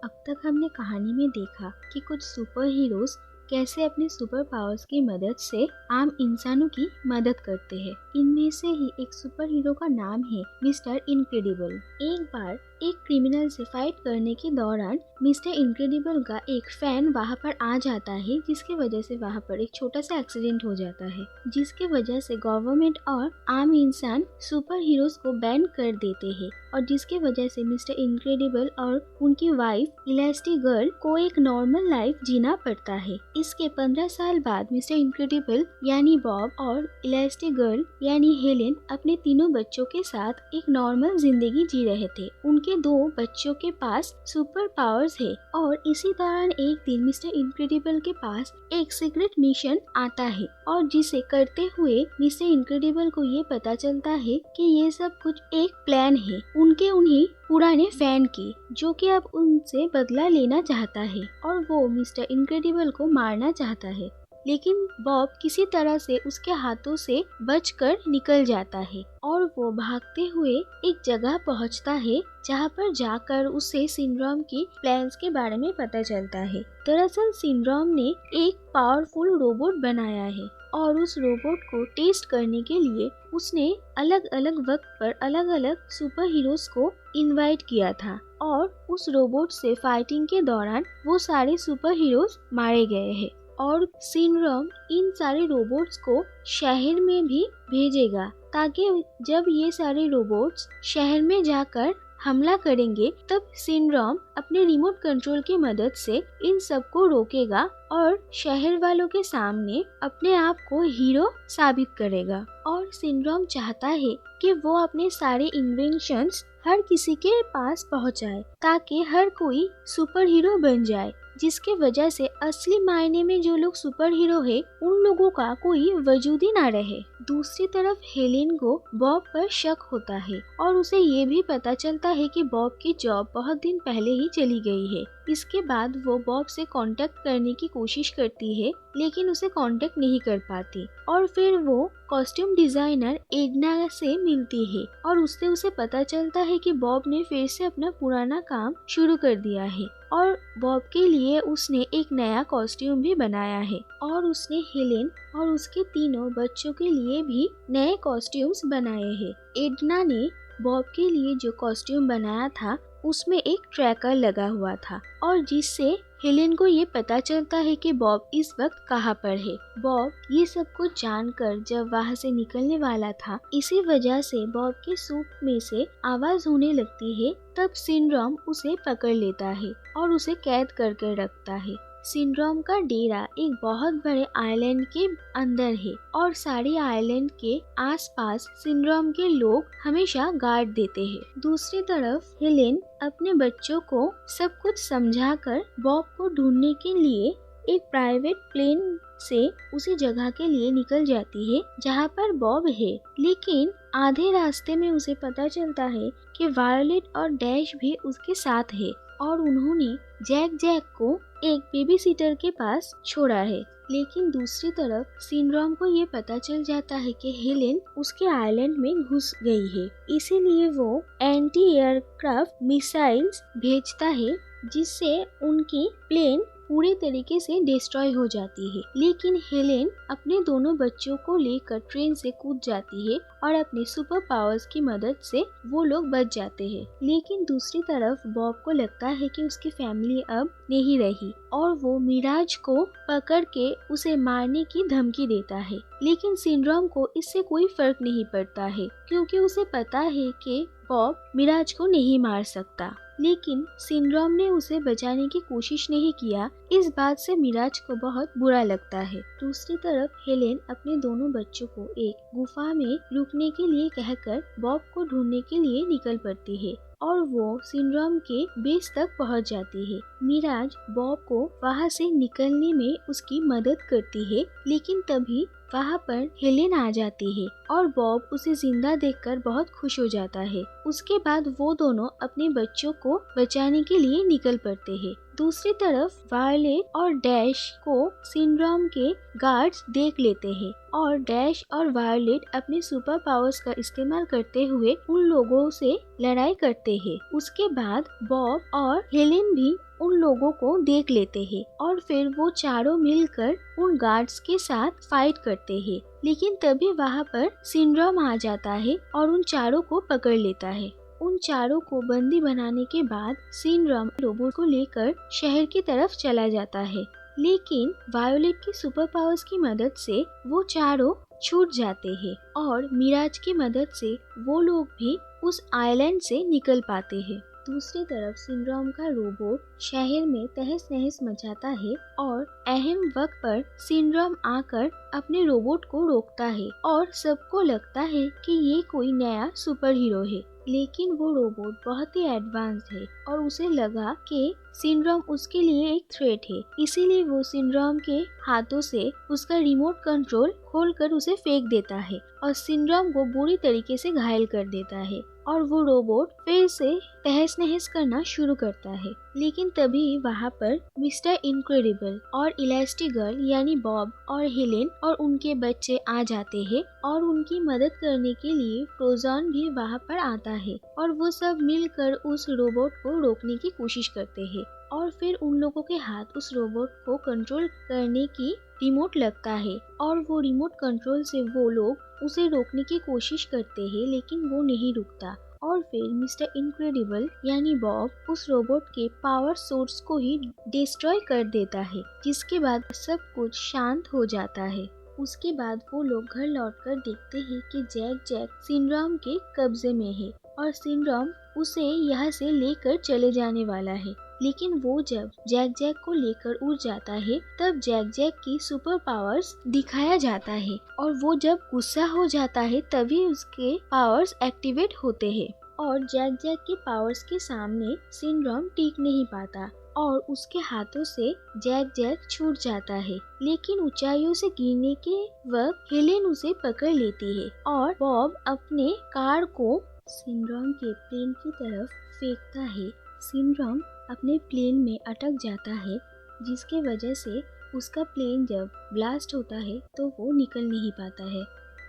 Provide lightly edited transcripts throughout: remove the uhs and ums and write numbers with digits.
अब तक हमने कहानी में देखा कि कुछ सुपर हीरोज कैसे अपने सुपर पावर्स की मदद से आम इंसानों की मदद करते हैं। इनमें से ही एक सुपर हीरो का नाम है मिस्टर इनक्रेडिबल। एक बार एक क्रिमिनल से फाइट करने के दौरान मिस्टर इनक्रेडिबल का एक फैन वहां पर आ जाता है, जिसकी वजह से वहां पर एक छोटा सा एक्सीडेंट हो जाता है, जिसके वजह से गवर्नमेंट और आम इंसान सुपर हीरोज को बैन कर देते हैं और जिसके वजह से मिस्टर इनक्रेडिबल और उनकी वाइफ इलास्टिक गर्ल को एक नॉर्मल लाइफ जीना पड़ता है। इसके 15 साल बाद मिस्टर इनक्रेडिबल यानी बॉब और इलास्टिक गर्ल यानी हेलेन अपने तीनों बच्चों के साथ एक नॉर्मल जिंदगी जी रहे थे। उनके 2 बच्चों के पास सुपर पावर्स है और इसी दौरान एक दिन मिस्टर इनक्रेडिबल के पास एक सीक्रेट मिशन आता है और जिसे करते हुए मिस्टर इनक्रेडिबल को ये पता चलता है कि ये सब कुछ एक प्लान है उन्हीं पुराने फैन की, जो कि अब उनसे बदला लेना चाहता है और वो मिस्टर इनक्रेडिबल को मारना चाहता है। लेकिन बॉब किसी तरह से उसके हाथों से बचकर निकल जाता है और वो भागते हुए एक जगह पहुंचता है जहां पर जाकर उसे सिंड्रोम की प्लान्स के बारे में पता चलता है। दरअसल सिंड्रोम ने एक पावरफुल रोबोट बनाया है और उस रोबोट को टेस्ट करने के लिए उसने अलग अलग वक्त पर अलग अलग सुपर हीरोज को इनवाइट किया था और उस रोबोट से फाइटिंग के दौरान वो सारे सुपर हीरोज मारे गए हैं और सिंड्रोम इन सारे रोबोट्स को शहर में भी भेजेगा ताकि जब ये सारे रोबोट्स शहर में जाकर हमला करेंगे तब सिंड्रोम अपने रिमोट कंट्रोल की मदद से इन सबको रोकेगा और शहर वालों के सामने अपने आप को हीरो साबित करेगा। और सिंड्रोम चाहता है कि वो अपने सारे इन्वेंशंस हर किसी के पास पहुंचाए ताकि हर कोई सुपर हीरो बन जाए, जिसके वजह से असली मायने में जो लोग सुपर हीरो है उन लोगों का कोई वजूद ही ना रहे। दूसरी तरफ हेलेन को बॉब पर शक होता है और उसे ये भी पता चलता है कि बॉब की जॉब बहुत दिन पहले ही चली गई है। इसके बाद वो बॉब से कांटेक्ट करने की कोशिश करती है लेकिन उसे कांटेक्ट नहीं कर पाती और फिर वो कॉस्ट्यूम डिजाइनर एडना से मिलती है और उससे उसे पता चलता है कि बॉब ने फिर से अपना पुराना काम शुरू कर दिया है और बॉब के लिए उसने एक नया कॉस्ट्यूम भी बनाया है और उसने हेलेन और उसके तीनों बच्चों के लिए भी नए कॉस्ट्यूम्स बनाए हैं। एडना ने बॉब के लिए जो कॉस्ट्यूम बनाया था उसमें एक ट्रैकर लगा हुआ था और जिससे हेलेन को ये पता चलता है कि बॉब इस वक्त कहाँ पर है। बॉब ये सब कुछ जानकर जब वहाँ से निकलने वाला था, इसी वजह से बॉब के सूट में से आवाज होने लगती है। तब सिंड्रोम उसे पकड़ लेता है और उसे कैद करके रखता है। सिंड्रोम का डेरा एक बहुत बड़े आइलैंड के अंदर है और सारे आइलैंड के आसपास सिंड्रोम के लोग हमेशा गार्ड देते हैं। दूसरी तरफ हेलेन अपने बच्चों को सब कुछ समझाकर बॉब को ढूंढने के लिए एक प्राइवेट प्लेन से उसी जगह के लिए निकल जाती है जहाँ पर बॉब है। लेकिन आधे रास्ते में उसे पता चलता है कि वायलेट और डैश भी उसके साथ है और उन्होंने जैक को एक बेबी सीटर के पास छोड़ा है। लेकिन दूसरी तरफ सिंड्रोम को ये पता चल जाता है कि हेलेन उसके आइलैंड में घुस गई है, इसीलिए वो एंटी एयरक्राफ्ट मिसाइल्स भेजता है जिससे उनकी प्लेन पूरी तरीके से डिस्ट्रॉय हो जाती है। लेकिन हेलेन अपने दोनों बच्चों को लेकर ट्रेन से कूद जाती है और अपने सुपर पावर्स की मदद से वो लोग बच जाते हैं। लेकिन दूसरी तरफ बॉब को लगता है कि उसकी फैमिली अब नहीं रही और वो मिराज को पकड़ के उसे मारने की धमकी देता है। लेकिन सिंड्रोम को इससे कोई फर्क नहीं पड़ता है क्योंकि उसे पता है कि बॉब मिराज को नहीं मार सकता। लेकिन सिंड्रोम ने उसे बचाने की कोशिश नहीं किया, इस बात से मिराज को बहुत बुरा लगता है। दूसरी तरफ हेलेन अपने दोनों बच्चों को एक गुफा में रुकने के लिए कहकर बॉब को ढूंढने के लिए निकल पड़ती है और वो सिंड्रोम के बेस तक पहुंच जाती है। मिराज बॉब को वहां से निकलने में उसकी मदद करती है, लेकिन तभी वहाँ पर हेलेन आ जाती है और बॉब उसे जिंदा देखकर बहुत खुश हो जाता है। उसके बाद वो दोनों अपने बच्चों को बचाने के लिए निकल पड़ते हैं। दूसरी तरफ वायलेट और डैश को सिंड्रोम के गार्ड्स देख लेते हैं और डैश और वायलेट अपने सुपर पावर्स का इस्तेमाल करते हुए उन लोगों से लड़ाई करते हैं। उसके बाद बॉब और हेलेन भी उन लोगों को देख लेते हैं और फिर वो चारों मिलकर उन गार्ड्स के साथ फाइट करते हैं। लेकिन तभी वहाँ पर सिंड्रोम आ जाता है और उन चारों को पकड़ लेता है। उन चारों को बंदी बनाने के बाद सिंड्रोम रोबोट को लेकर शहर की तरफ चला जाता है। लेकिन वायोलेट की सुपर पावर्स की मदद से वो चारों छूट जाते हैं और मिराज की मदद से वो लोग भी उस आइलैंड से निकल पाते हैं। दूसरी तरफ सिंड्रोम का रोबोट शहर में तहस नहस मचाता है और अहम वक्त पर सिंड्रोम आकर अपने रोबोट को रोकता है और सबको लगता है कि ये कोई नया सुपर हीरो है। लेकिन वो रोबोट बहुत ही एडवांस्ड है और उसे लगा कि सिंड्रोम उसके लिए एक थ्रेट है, इसीलिए वो सिंड्रोम के हाथों से उसका रिमोट कंट्रोल खोलकर उसे फेंक देता है और सिंड्रोम को बुरी तरीके से घायल कर देता है और वो रोबोट फिर से तहस नहस करना शुरू करता है। लेकिन तभी वहाँ पर मिस्टर इनक्रेडिबल और इलास्टिगर्ल यानी बॉब और हेलेन और उनके बच्चे आ जाते हैं और उनकी मदद करने के लिए फ्रोजन भी वहाँ पर आता है और वो सब मिलकर उस रोबोट को रोकने की कोशिश करते हैं और फिर उन लोगों के हाथ उस रोबोट को कंट्रोल करने की रिमोट लगता है और वो रिमोट कंट्रोल से वो लोग उसे रोकने की कोशिश करते हैं, लेकिन वो नहीं रुकता और फिर मिस्टर इनक्रेडिबल यानी बॉब उस रोबोट के पावर सोर्स को ही डिस्ट्रॉय कर देता है, जिसके बाद सब कुछ शांत हो जाता है। उसके बाद वो लोग घर लौटकर देखते हैं कि जैक सिंड्रोम के कब्जे में है और सिंड्रोम उसे यहाँ से लेकर चले जाने वाला है। लेकिन वो जब जैक को लेकर उड़ जाता है तब जैक की सुपर पावर्स दिखाया जाता है और वो जब गुस्सा हो जाता है तभी उसके पावर्स एक्टिवेट होते हैं और जैक के पावर्स के सामने सिंड्रोम टिक नहीं पाता और उसके हाथों से जैक छूट जाता है। लेकिन ऊंचाइयों से गिरने के वक्त हेलेन उसे पकड़ लेती है और बॉब अपने कार को सिंड्रोम के प्लेन की तरफ फेंकता है। सिंड्रोम अपने प्लेन में अटक जाता है, जिसके वजह से उसका प्लेन जब ब्लास्ट होता है तो वो निकल नहीं पाता है।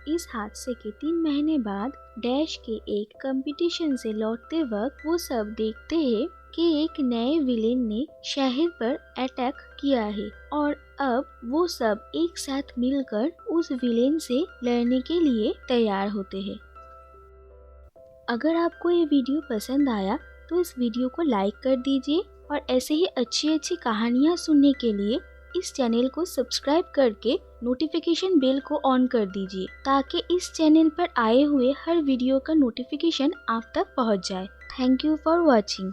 इस हादसे के 3 महीने बाद डैश के एक कंपटीशन से लौटते वक्त वो सब देखते हैं कि एक नए विलेन ने शहर पर अटैक किया है और अब वो सब एक साथ मिलकर उस विलेन से लड़ने के लिए तैयार होते हैं। अगर आपको ये वीडियो पसंद आया तो इस वीडियो को लाइक कर दीजिए और ऐसे ही अच्छी कहानियाँ सुनने के लिए इस चैनल को सब्सक्राइब करके नोटिफिकेशन बेल को ऑन कर दीजिए ताकि इस चैनल पर आए हुए हर वीडियो का नोटिफिकेशन आप तक पहुंच जाए। Thank you for watching.